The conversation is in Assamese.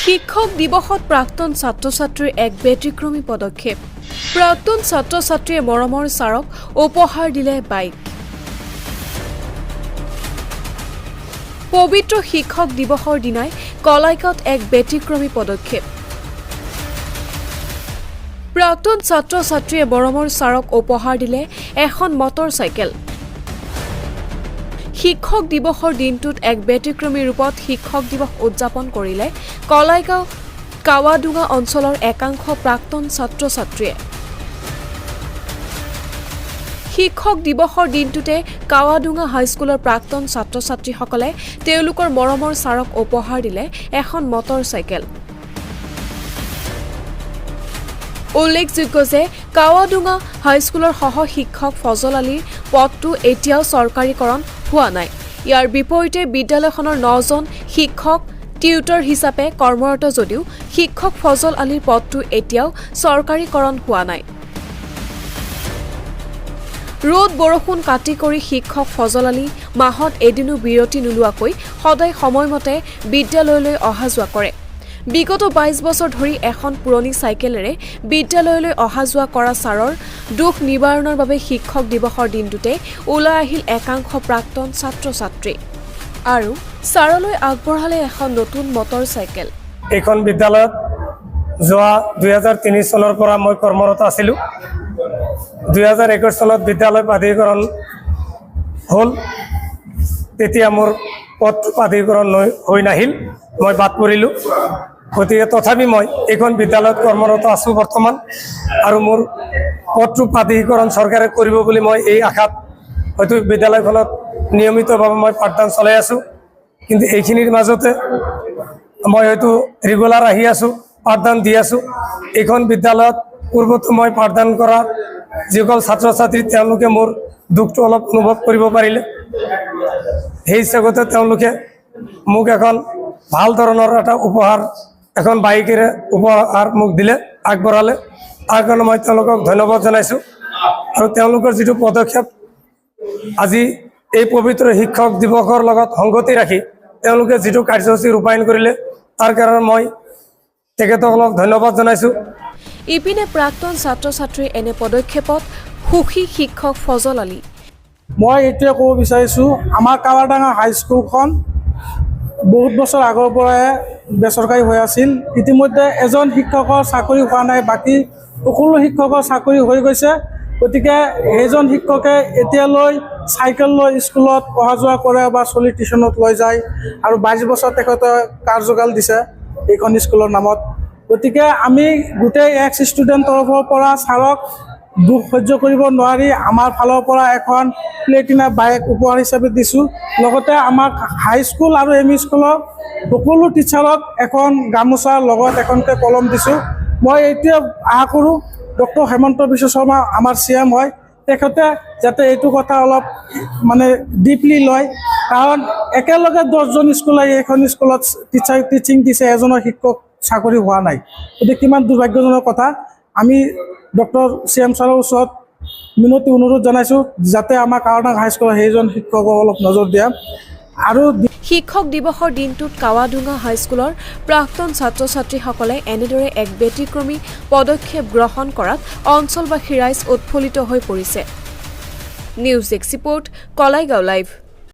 শিক্ষক দিৱসত প্ৰাক্তন ছাত্ৰ-ছাত্ৰীৰ এক ব্যতিক্ৰমী পদক্ষেপ। প্ৰাক্তন ছাত্ৰ-ছাত্ৰীয়ে মৰমৰ ছাৰক উপহাৰ দিলে বাইক। পবিত্ৰ শিক্ষক দিৱসৰ দিনাই কলাইকাত এক ব্যতিক্ৰমী পদক্ষেপ। প্ৰাক্তন ছাত্ৰ-ছাত্ৰীয়ে মৰমৰ ছাৰক উপহাৰ দিলে এখন মটৰ চাইকেল। শিক্ষক দিৱসৰ দিনটোত এক ব্যতিক্ৰমী ৰূপত শিক্ষক দিৱস উদযাপন কৰিলে কলাইগাঁও কাৱাডুঙা অঞ্চলৰ একাংশ প্ৰাক্তন ছাত্ৰ-ছাত্ৰীয়ে। শিক্ষক দিৱসৰ দিনটোতে কাৱাডুঙা হাইস্কুলৰ প্ৰাক্তন ছাত্ৰ-ছাত্ৰীসকলে তেওঁলোকৰ মৰমৰ ছাৰক উপহাৰ দিলে এখন মটৰ চাইকেল। উল্লেখযোগ্য যে কাৱাডুঙা হাইস্কুলৰ সহ শিক্ষক ফজল আলীৰ পদটো এতিয়াও চৰকাৰীকৰণ হোৱা নাই। ইয়াৰ বিপৰীতে বিদ্যালয়খনৰ 9জন শিক্ষক টিউটৰ হিচাপে কৰ্মৰত যদিও শিক্ষক ফজল আলীৰ পদটো এতিয়াও চৰকাৰীকৰণ হোৱা নাই। ৰ'দ বৰষুণ কাটি কৰি শিক্ষক ফজল আলী মাহত এদিনো বিৰতি নোলোৱাকৈ সদায় সময়মতে বিদ্যালয়লৈ অহা যোৱা কৰে। বিগত 22 বছৰ ধৰি এখন পুৰণি চাইকেলেৰে বিদ্যালয়লৈ অহা যোৱা কৰা ছাৰৰ দুখ নিবাৰণৰ বাবে শিক্ষক দিৱসৰ দিনটোতে ওলাই আহিল একাংশ প্ৰাক্তন ছাত্ৰ-ছাত্ৰী আৰু ছাৰলৈ আগবঢ়ালে এখন নতুন মটৰ চাইকেল। এইখন বিদ্যালয়ত যোৱা 2003 চনৰ পৰা মই কৰ্মৰত আছিলোঁ। 2021 চনত বিদ্যালয় প্ৰাধিকৰণ হ'ল। তেতিয়া মোৰ পদটো প্ৰাধিকৰণ হৈ নাহিল, মই বাদ পৰিলোঁ। গতিকে তথাপি মই এইখন বিদ্যালয়ত কৰ্মৰত আছোঁ বৰ্তমান, আৰু মোৰ পদটো প্ৰাধিকৰণ চৰকাৰে কৰিব বুলি মই এই আশাত হয়তো বিদ্যালয়খনত নিয়মিতভাৱে মই পাঠদান চলাই আছোঁ। কিন্তু এইখিনিৰ মাজতে মই হয়তো ৰেগুলাৰ আহি আছোঁ, পাঠদান দি আছোঁ। এইখন বিদ্যালয়ত পূৰ্বতে মই পাঠদান কৰা যিসকল ছাত্ৰ-ছাত্ৰী তেওঁলোকে মোৰ দুখটো অলপ অনুভৱ কৰিব পাৰিলে। সেই হিচাপতে তেওঁলোকে মোক এখন ভাল ধৰণৰ এটা উপহাৰ, এখন বাইকেৰে উপহাৰ মোক দিলে, আগবঢ়ালে। তাৰ কাৰণে মই তেওঁলোকক ধন্যবাদ জনাইছোঁ। আৰু তেওঁলোকৰ যিটো পদক্ষেপ আজি এই পবিত্ৰ শিক্ষক দিৱসৰ লগত সংগতি ৰাখি তেওঁলোকে যিটো কাৰ্যসূচী ৰূপায়ণ কৰিলে তাৰ কাৰণে মই তেখেতসকলক ধন্যবাদ জনাইছোঁ। ইপিনে প্ৰাক্তন ছাত্ৰ-ছাত্ৰীৰ এনে পদক্ষেপত সুখী শিক্ষক ফজল আলী। মই এইটোৱে ক'ব বিচাৰিছোঁ, আমাৰ কাৱাডাঙা হাইস্কুলখন বহুত বছৰ আগৰ পৰাই বেচৰকাৰী হৈ আছিল। ইতিমধ্যে এজন শিক্ষকৰ চাকৰি হোৱা নাই, বাকী সকলো শিক্ষকৰ চাকৰি হৈ গৈছে। গতিকে সেইজন শিক্ষকে এতিয়ালৈ চাইকেল লৈ স্কুলত অহা যোৱা কৰে বা চলি টিউশ্যনত লৈ যায়, আৰু 22 বছৰ তেখেতে কাৰ্যকাল দিছে এইখন স্কুলৰ নামত। গতিকে আমি গোটেই এক্স ষ্টুডেণ্ট তৰফৰ পৰা ছাৰক দুখ সহ্য কৰিব নোৱাৰি আমাৰ ফালৰ পৰা এখন প্লেটিনা বাইক উপহাৰ হিচাপে দিছোঁ। লগতে আমাৰ হাইস্কুল আৰু এম ই স্কুলৰ সকলো টিচাৰক এখন গামোচাৰ লগত এখনকৈ কলম দিছোঁ। মই এইটোৱে আশা কৰোঁ ডক্টৰ হেমন্ত বিশ্ব শৰ্মা আমাৰ CM হয়, তেখেতে যাতে এইটো কথা অলপ মানে ডিপলি লয়, কাৰণ একেলগে 10জন স্কুলে এইখন স্কুলত টিচিং দিছে, এজনৰ শিক্ষক চাকৰি হোৱা নাই। গতিকে কিমান দুৰ্ভাগ্যজনক কথা। আমি ডক্টৰ CM ছাৰৰ ওচৰত মিনতি অনুৰোধ জনাইছোঁ যাতে আমাৰ কাৱাডাঙা হাইস্কুলৰ সেইজন শিক্ষকক অলপ নজৰ দিয়ে। আৰু শিক্ষক দিৱসৰ দিনটোত কাৱাডুঙা হাইস্কুলৰ প্ৰাক্তন ছাত্ৰ-ছাত্ৰীসকলে এনেদৰে এক ব্যতিক্ৰমী পদক্ষেপ গ্ৰহণ কৰাত অঞ্চলবাসী ৰাইজ উৎফুল্লিত হৈ পৰিছে। News desk report, Kalaigaon live.